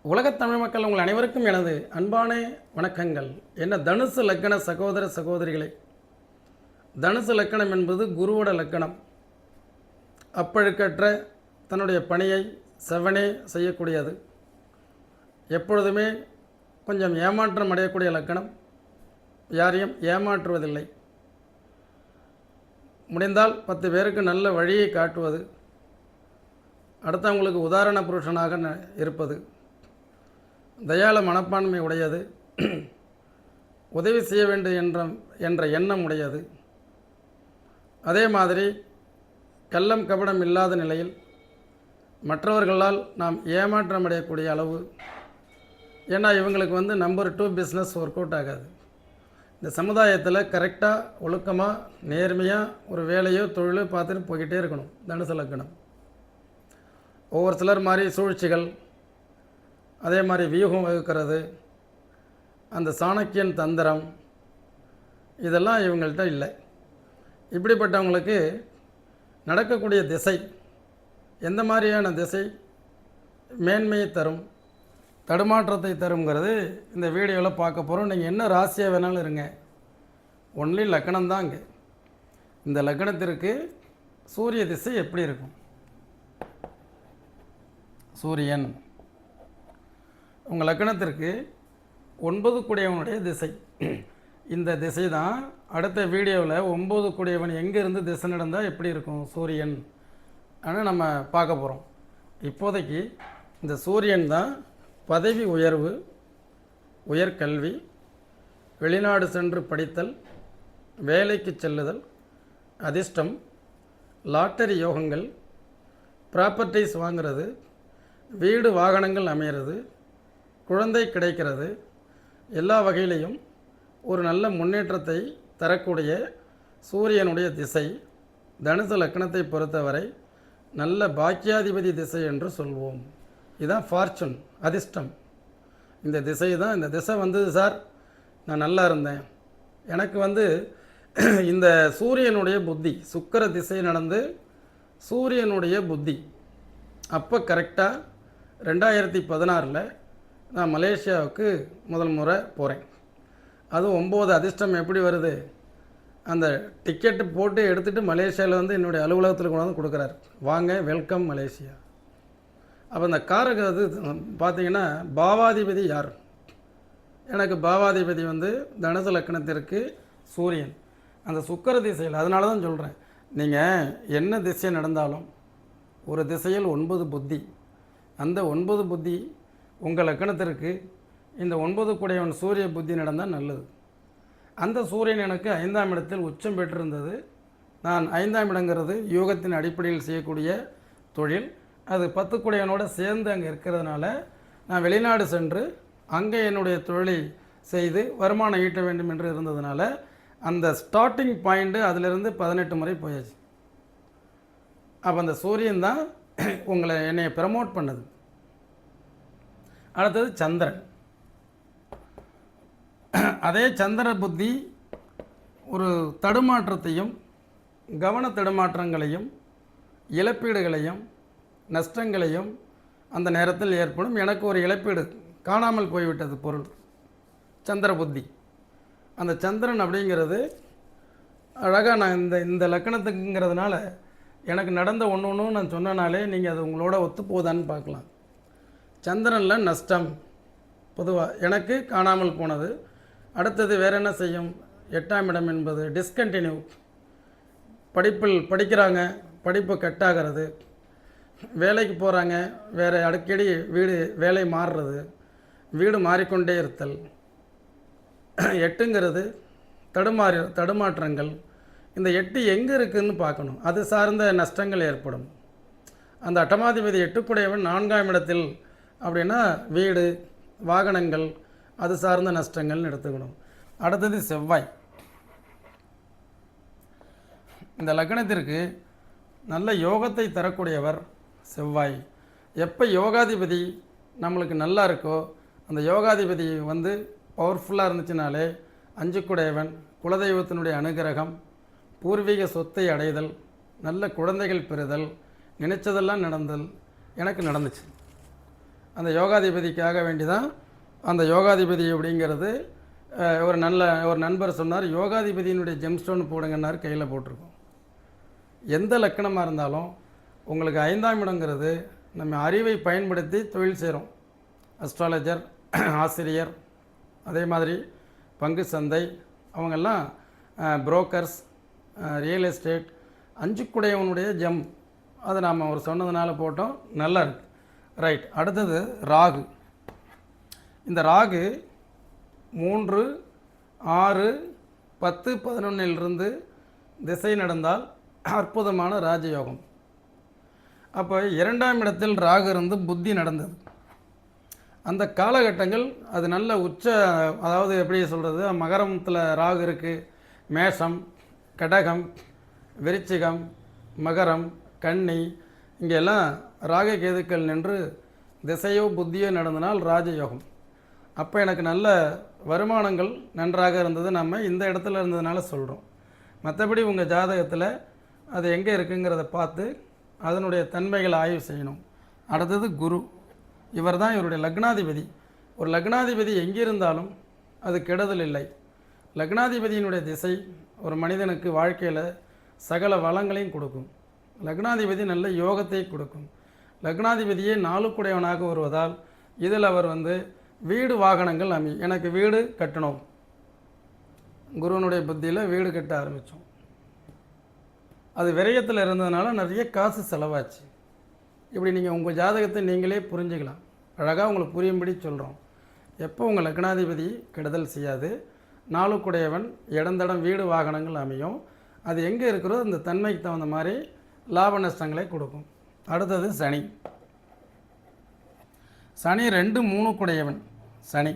உலகத் தமிழ் மக்கள் உங்கள் அனைவருக்கும் எனது அன்பான வணக்கங்கள். என்ன தனுசு லக்கண சகோதர சகோதரிகளே, தனுசு லக்கணம் என்பது குருவோட லக்கணம். அப்பழுக்கற்ற தன்னுடைய பணியை செவனே செய்யக்கூடியது. எப்பொழுதுமே கொஞ்சம் ஏமாற்றம் அடையக்கூடிய லக்கணம். யாரையும் ஏமாற்றுவதில்லை. முடிந்தால் 10 பேருக்கு நல்ல வழியை காட்டுவது, அடுத்தவங்களுக்கு உதாரண புருஷனாக இருப்பது, தயாள மனப்பான்மை உடையது, உதவி செய்ய வேண்டும் என்ற எண்ணம் உடையது. அதே மாதிரி கள்ளம் கபடம் இல்லாத நிலையில் மற்றவர்களால் நாம் ஏமாற்றம் அடையக்கூடிய அளவு. ஏன்னா இவங்களுக்கு நம்பர் 2 பிஸ்னஸ் ஒர்க் அவுட் ஆகாது. இந்த சமுதாயத்தில் கரெக்டாக ஒழுக்கமாக நேர்மையாக ஒரு வேலையோ தொழிலோ பார்த்துட்டு போய்கிட்டே இருக்கணும். தனுசு லக்கணம். ஒவ்வொரு சிலர் மாதிரி சூழ்ச்சிகள், அதே மாதிரி வியூகம் வகுக்கிறது, அந்த சாணக்கியன் தந்திரம், இதெல்லாம் இவங்கள்ட்ட இல்லை. இப்படிப்பட்டவங்களுக்கு நடக்கக்கூடிய திசை எந்த மாதிரியான திசை மேன்மையை தரும், தடுமாற்றத்தை தருங்கிறது இந்த வீடியோவில் பார்க்க போகிறோம். நீங்கள் என்ன ராசியாக வேணாலும் இருங்க, ஒன்லி லக்கணம் தான் இங்கே. இந்த லக்கணத்திற்கு சூரிய திசை எப்படி இருக்கும்? சூரியன் உங்கள் லக்கணத்திற்கு 9 கூடியவனுடைய திசை. இந்த திசை தான் அடுத்த வீடியோவில் 9 கூடியவன் எங்கேருந்து திசை நடந்தால் எப்படி இருக்கும் சூரியன் ஆனால் நம்ம பார்க்க போகிறோம். இப்போதைக்கு இந்த சூரியன் தான் பதவி உயர்வு, உயர்கல்வி, வெளிநாடு சென்று படித்தல், வேலைக்கு செல்லுதல், அதிர்ஷ்டம், லாட்டரி யோகங்கள், ப்ராப்பர்ட்டிஸ் வாங்கிறது, வீடு வாகனங்கள் அமைகிறது, குழந்தை கிடைக்கிறது, எல்லா வகையிலையும் ஒரு நல்ல முன்னேற்றத்தை தரக்கூடிய சூரியனுடைய திசை தனுசு லக்கணத்தை பொறுத்தவரை நல்ல பாக்கியாதிபதி திசை என்று சொல்வோம். இதுதான் ஃபார்ச்சூன், அதிர்ஷ்டம். இந்த திசை தான். இந்த திசை வந்தது சார், நான் நல்லா இருந்தேன், எனக்கு இந்த சூரியனுடைய புத்தி, சுக்கிர திசை நடந்து சூரியனுடைய புத்தி அப்போ கரெக்டாக 2016 நான் மலேசியாவுக்கு முதல் முறை போகிறேன். அதுவும் 9 அதிர்ஷ்டம் எப்படி வருது? அந்த டிக்கெட்டு போட்டு எடுத்துகிட்டு மலேசியாவில் என்னுடைய அலுவலகத்தில் கொண்டாந்து கொடுக்குறாரு. வாங்க, வெல்கம் மலேசியா. அப்போ அந்த காரக பார்த்திங்கன்னா பாவாதிபதி யார்? எனக்கு பாவாதிபதி தனுசு லக்கணத்திற்கு சூரியன், அந்த சுக்கிர திசையில். அதனால தான் சொல்கிறேன், நீங்கள் என்ன திசை நடந்தாலும் ஒரு திசையில் 9 புத்தி. அந்த 9 புத்தி உங்கள் லக்கணத்திற்கு இந்த 9 கூடியவன் சூரிய புத்தி நடந்தால் நல்லது. அந்த சூரியன் எனக்கு 5ஆம் இடத்தில் உச்சம் பெற்றிருந்தது. நான் 5ஆம் இடங்கிறது யோகத்தின் அடிப்படையில் செய்யக்கூடிய தொழில். அது 10 கூடியவனோட சேர்ந்து அங்கே இருக்கிறதுனால நான் வெளிநாடு சென்று அங்கே என்னுடைய தொழிலை செய்து வருமானம் ஈட்ட வேண்டும் என்று இருந்ததுனால அந்த ஸ்டார்டிங் பாயிண்ட்டு அதிலிருந்து 18 முறை போயாச்சு. அப்போ அந்த சூரியன் தான் என்னை ப்ரமோட் பண்ணுது. அடுத்தது சந்திரன். அதே சந்திர புத்தி ஒரு தடுமாற்றத்தையும், கவன தடுமாற்றங்களையும், இழப்பீடுகளையும், நஷ்டங்களையும் அந்த நேரத்தில் ஏற்படும். எனக்கு ஒரு இழப்பீடு, காணாமல் போய்விட்டது பொருள், சந்திர புத்தி. அந்த சந்திரன் அப்படிங்கிறது அழகாக நான் இந்த லக்கணத்துக்குங்கிறதுனால எனக்கு நடந்த ஒன்று நான் சொன்னனாலே நீங்கள் அது உங்களோட ஒத்து போதான்னு பார்க்கலாம். சந்திரனில் நஷ்டம் பொதுவாக எனக்கு காணாமல் போனது. அடுத்தது வேறு என்ன செய்யும்? 8ஆம் இடம் என்பது டிஸ்கண்டினியூ, படிப்பில் படிக்கிறாங்க, படிப்பு கட்டாகிறது, வேலைக்கு போகிறாங்க, வேறு அடிக்கடி வேலை மாறுறது, வீடு மாறிக்கொண்டே இருத்தல். 8ங்கிறது தடுமாற்றங்கள். இந்த 8 எங்கே இருக்குதுன்னு பார்க்கணும். அது சார்ந்த நஷ்டங்கள் ஏற்படும். அந்த அட்டமாதிபதி 8 கூடையவன் 4ஆம் இடத்தில் அப்படின்னா வீடு வாகனங்கள் அது சார்ந்த நஷ்டங்கள்னு எடுத்துக்கணும். அடுத்தது செவ்வாய். இந்த லக்னத்திற்கு நல்ல யோகத்தை தரக்கூடியவர் செவ்வாய். எப்போ யோகாதிபதி நம்மளுக்கு நல்லா இருக்கோ, அந்த யோகாதிபதி பவர்ஃபுல்லாக இருந்துச்சுனாலே 5 கூடையவன், குலதெய்வத்தினுடைய அனுகிரகம், பூர்வீக சொத்தை அடைதல், நல்ல குழந்தைகள் பெறுதல், நினைச்சதெல்லாம் நடந்தல் எனக்கு நடந்துச்சு. அந்த யோகாதிபதிக்காக வேண்டி தான் அந்த யோகாதிபதி அப்படிங்கிறது ஒரு நண்பர் சொன்னார், யோகாதிபதியினுடைய ஜெம்ஸ்டோன் போடுங்கன்னாரு, கையில் போட்டிருக்கோம். எந்த லக்கணமாக இருந்தாலும் உங்களுக்கு 5ஆம் இடங்கிறது நம்ம அறிவை பயன்படுத்தி தொழில் செய்கிறோம். அஸ்ட்ராலஜர், ஆசிரியர், அதே மாதிரி பங்கு சந்தை, அவங்கெல்லாம் புரோக்கர்ஸ், ரியல் எஸ்டேட், 5 குடையவனுடைய ஜெம். அதை நாம் ஒரு சொன்னதுனால போட்டோம், நல்லா இருக்கு. ரைட். அடுத்தது ராகு. இந்த ராகு 3, 6, 10, 11 திசை நடந்தால் அற்புதமான ராஜயோகம். அப்போ 2ஆம் இடத்தில் ராகு இருந்து புத்தி நடந்தது. அந்த காலகட்டங்கள் அது நல்ல அதாவது எப்படி சொல்கிறது, மகரத்தில் ராகு இருக்குது, மேஷம், கடகம், விருச்சிகம், மகரம், கன்னி, இங்கெல்லாம் ராக கேதுக்கள் நின்று திசையோ புத்தியோ நடந்தனால் ராஜயோகம். அப்போ எனக்கு நல்ல வருமானங்கள் நன்றாக இருந்தது. நம்ம இந்த இடத்துல இருந்ததுனால சொல்கிறோம். மற்றபடி உங்கள் ஜாதகத்தில் அது எங்கே இருக்குங்கிறத பார்த்து அதனுடைய தன்மைகளை ஆய்வு செய்யணும். அடுத்தது குரு. இவர் தான் இவருடைய லக்னாதிபதி. ஒரு லக்னாதிபதி எங்கே இருந்தாலும் அது கெடுதல் இல்லை. லக்னாதிபதியினுடைய திசை ஒரு மனிதனுக்கு வாழ்க்கையில் சகல வளங்களையும் கொடுக்கும். லக்னாதிபதி நல்ல யோகத்தை கொடுக்கும். லக்னாதிபதியே 4 குடையவனாக வருவதால் இதில் அவர் வீடு வாகனங்கள் எனக்கு வீடு கட்டணும், குருவனுடைய புத்தியில் வீடு கட்ட ஆரம்பித்தோம். அது விரயத்தில் இருந்ததுனால நிறைய காசு செலவாச்சு. இப்படி நீங்கள் உங்கள் ஜாதகத்தை நீங்களே புரிஞ்சுக்கலாம். அழகாக உங்களுக்கு புரியும்படி சொல்கிறோம். எப்போ உங்கள் லக்னாதிபதி கெடுதல் செய்யாது, 4 குடையவன், இடந்தடம் வீடு வாகனங்கள் அமையும். அது எங்கே இருக்கிறோ அந்த தன்மைக்கு தகுந்த மாதிரி லாப நஷ்டங்களை கொடுக்கும். அடுத்தது சனி. சனி 2, 3 குடையவன் சனி.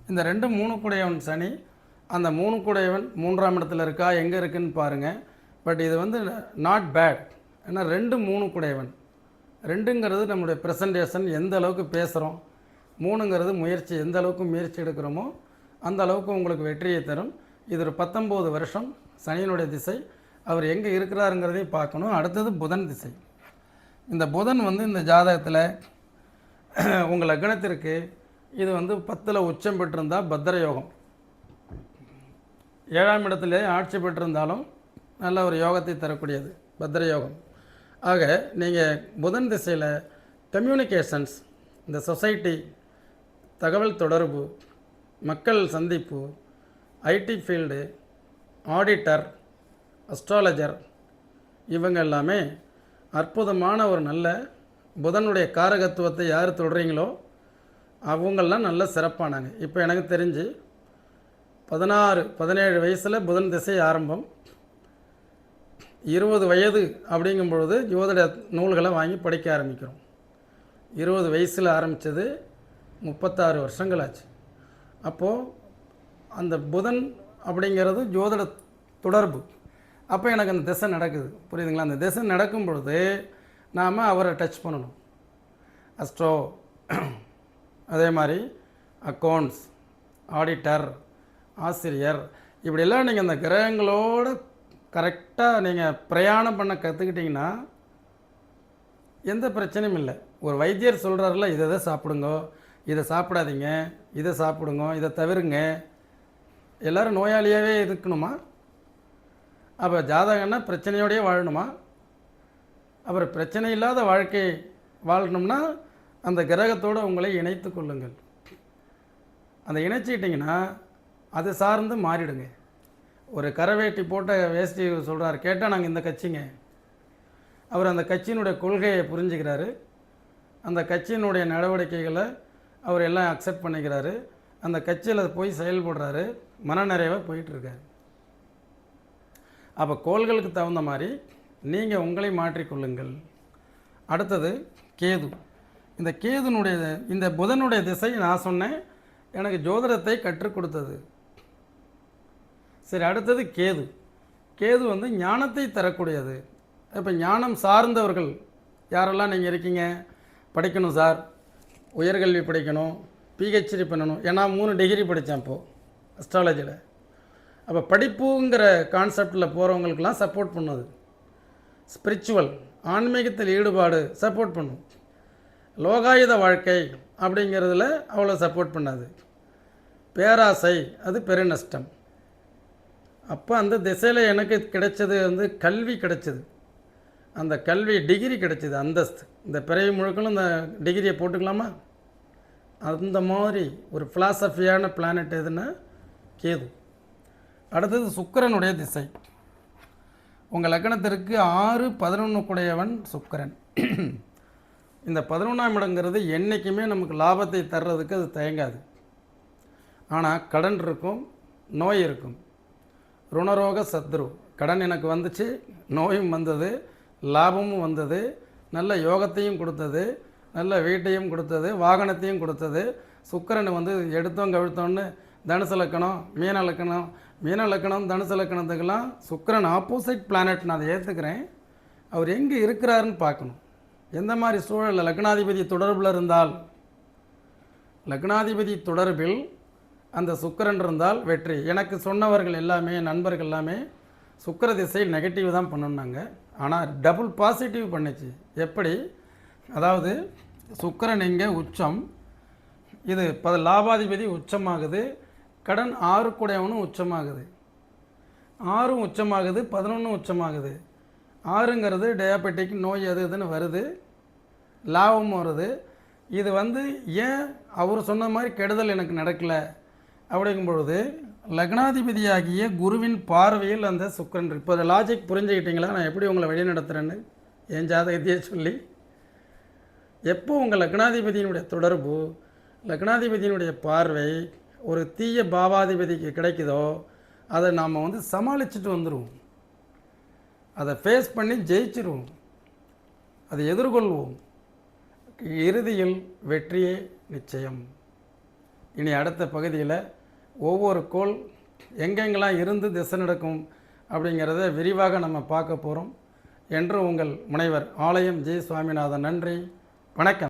இந்த 2, 3 குடையவன் சனி, அந்த 3 குடையவன் 3ஆம் இடத்துல இருக்கா, எங்கே இருக்குன்னு பாருங்கள். பட் இது நாட் பேட். ஏன்னா 2, 3 குடையவன். 2ங்கிறது நம்முடைய ப்ரெசன்டேஷன், எந்த அளவுக்கு பேசுகிறோம். 3ங்கிறது முயற்சி, எந்த அளவுக்கு முயற்சி எடுக்கிறோமோ அந்த அளவுக்கு உங்களுக்கு வெற்றியை தரும். இது ஒரு 19 வருஷம் சனியினுடைய திசை. அவர் எங்கே இருக்கிறாருங்கிறதையும் பார்க்கணும். அடுத்தது புதன் திசை. இந்த புதன் இந்த ஜாதகத்தில் உங்கள் லக்னத்திற்கு இது 10ல் உச்சம் பெற்றிருந்தால் பத்திர யோகம். 7ஆம் இடத்திலே ஆட்சி பெற்றிருந்தாலும் நல்ல ஒரு யோகத்தை தரக்கூடியது பத்திர யோகம். ஆக நீங்கள் புதன் திசையில் கம்யூனிகேஷன்ஸ், இந்த சொசைட்டி, தகவல் தொடர்பு, மக்கள் சந்திப்பு, ஐடி ஃபீல்டு, ஆடிட்டர், அஸ்ட்ராலஜர், இவங்க எல்லாமே அற்புதமான ஒரு நல்ல புதனுடைய காரகத்துவத்தை யார் தொடுறீங்களோ அவங்கெல்லாம் நல்ல சிறப்பானாங்க. இப்போ எனக்கு தெரிஞ்சு 16, 17 வயசில் புதன் திசை ஆரம்பம். 20 வயது அப்படிங்கும் பொழுது ஜோதிட நூல்களை வாங்கி படிக்க ஆரம்பிக்கிறோம். 20 வயசில் ஆரம்பித்தது 36 வருஷங்கள் ஆச்சு. அப்போது அந்த புதன் அப்படிங்கிறது ஜோதிட தொடர்பு. அப்போ எனக்கு அந்த திசை நடக்குது, புரியுதுங்களா? அந்த திசை நடக்கும் பொழுது நாம் அவரை டச் பண்ணணும். அஸ்ட்ரோ, அதே மாதிரி அக்கௌண்ட்ஸ், ஆடிட்டர், ஆசிரியர், இப்படியெல்லாம் நீங்கள் அந்த கிரகங்களோடு கரெக்டாக நீங்கள் பிரயாணம் பண்ண கற்றுக்கிட்டிங்கன்னா எந்த பிரச்சனையும் இல்லை. ஒரு வைத்தியர் சொல்கிறாருல, இதை சாப்பிடுங்க, இதை சாப்பிடாதீங்க, இதை சாப்பிடுங்க, இதை தவிருங்க. எல்லோரும் நோயாளியாகவே இருக்கணுமா? அப்போ ஜாதகம்னா பிரச்சனையோடையே வாழணுமா? அப்புறம் பிரச்சனை இல்லாத வாழ்க்கை வாழணும்னா அந்த கிரகத்தோடு உங்களை இணைத்து கொள்ளுங்கள். அந்த இணைச்சிக்கிட்டிங்கன்னா அது சார்ந்து மாறிடுங்க. ஒரு கரவேட்டி போட்ட வேஷ்டி சொல்கிறார், கேட்டால் நாங்கள் இந்த கட்சிங்க. அவர் அந்த கட்சியினுடைய கொள்கையை புரிஞ்சுக்கிறாரு, அந்த கட்சியினுடைய நடவடிக்கைகளை அவர் எல்லாம் அக்செப்ட் பண்ணிக்கிறாரு, அந்த கட்சியில் போய் செயல்படுறாரு, மனநிறைவாக போயிட்டுருக்காரு. அப்போ கோள்களுக்கு தகுந்த மாதிரி நீங்கள் உங்களை மாற்றிக்கொள்ளுங்கள். அடுத்தது கேது. இந்த கேதுனுடைய இந்த புதனுடைய திசை நான் சொன்னேன் எனக்கு ஜோதிடத்தை கற்றுக் கொடுத்தது. சரி, அடுத்தது கேது. கேது ஞானத்தை தரக்கூடியது. இப்போ ஞானம் சார்ந்தவர்கள் யாரெல்லாம் நீங்கள் இருக்கீங்க, படிக்கணும் சார், உயர்கல்வி படிக்கணும், பிஹெச்டி பண்ணணும். ஏன்னா 3 டிகிரி படித்தேன் இப்போது அஸ்ட்ராலஜியில். அப்போ படிப்புங்கிற கான்செப்டில் போகிறவங்களுக்கெல்லாம் சப்போர்ட் பண்ணுது. ஸ்பிரிச்சுவல், ஆன்மீகத்தில் ஈடுபாடு சப்போர்ட் பண்ணும். லோகாயுத வாழ்க்கை அப்படிங்கிறதுல அவ்வளோ சப்போர்ட் பண்ணாது. பேராசை அது பெருநஷ்டம். அப்போ அந்த திசையில் எனக்கு கிடைச்சது வந்து கல்வி கிடைச்சது. அந்த கல்வி டிகிரி கிடைச்சிது, அந்தஸ்து. இந்த பிறவி முழுக்களும் இந்த டிகிரியை போட்டுக்கலாமா? அந்த மாதிரி ஒரு ஃபிலாசபியான பிளானட் எதுன்னா கேது. அடுத்தது சுக்கிரனுடைய திசை. உங்கள் லக்னத்திற்கு 6-11 கூடையவன் சுக்கிரன். இந்த 11ஆம் இடங்கிறது என்றைக்குமே நமக்கு லாபத்தை தர்றதுக்கு அது தயங்காது. ஆனால் கடன் இருக்கும், நோய் இருக்கும். ருணரோக சத்ரு. கடன் எனக்கு வந்துச்சு, நோயும் வந்தது, லாபமும் வந்தது, நல்ல யோகத்தையும் கொடுத்தது, நல்ல வீட்டையும் கொடுத்தது, வாகனத்தையும் கொடுத்தது. சுக்கிரன் வந்து எடுத்தோம் கவிழ்த்தோன்னு தனுசு லக்கணம், மீன லக்கணம், மீன லக்கணம் தனுசு லக்கணத்துக்கெல்லாம் சுக்கிரன் ஆப்போசிட் பிளானட். நான் அதை ஏற்றுக்கிறேன். அவர் எங்கே இருக்கிறாருன்னு பார்க்கணும். எந்த மாதிரி சூழலில் லக்னாதிபதி தொடர்பில் இருந்தால், லக்னாதிபதி தொடர்பில் அந்த சுக்கிரன் இருந்தால் வெற்றி. எனக்கு சொன்னவர்கள் எல்லாமே, நண்பர்கள் எல்லாமே சுக்கிர திசை நெகட்டிவ் தான் பண்ணணுன்னாங்க. ஆனால் டபுள் பாசிட்டிவ் பண்ணிச்சு. எப்படி? அதாவது சுக்கிரன் இங்கே உச்சம், இது லாபாதிபதி உச்சமாகுது, கடன் 6 கூடையவனும் உச்சமாகுது, 6ம் உச்சமாகுது, 11 உச்சமாகுது. 6ங்கிறது டயாபெட்டிக் நோய் அது இதுன்னு வருது, லாபமும் வருது. இது வந்து ஏன் அவர் சொன்ன மாதிரி கெடுதல் எனக்கு நடக்கலை அப்படிங்கும் பொழுது லக்னாதிபதியாகிய குருவின் பார்வையில் அந்த சுக்கிரன். இப்போ அதை லாஜிக் புரிஞ்சுக்கிட்டீங்களா? நான் எப்படி உங்களை வழி நடத்துகிறேன்னு என் ஜாதகத்தையே சொல்லி. எப்போ உங்கள் லக்னாதிபதியினுடைய தொடர்பு, லக்னாதிபதியினுடைய பார்வை ஒரு தீய பாவாதிபதிக்கு கிடைக்குதோ அதை நாம் வந்து சமாளிச்சுட்டு வந்துடுவோம். அதை ஃபேஸ் பண்ணி ஜெயிச்சிருவோம், அதை எதிர்கொள்வோம். இறுதியில் வெற்றியே நிச்சயம். இனி அடுத்த பகுதியில் ஒவ்வொரு கோள் எங்கெங்கெல்லாம் இருந்து திசை நடக்கும் அப்படிங்கிறத விரிவாக நம்ம பார்க்க போகிறோம். என்று உங்கள் முனைவர் ஆலயம் ஜி. சுவாமிநாதன். நன்றி, வணக்கம்.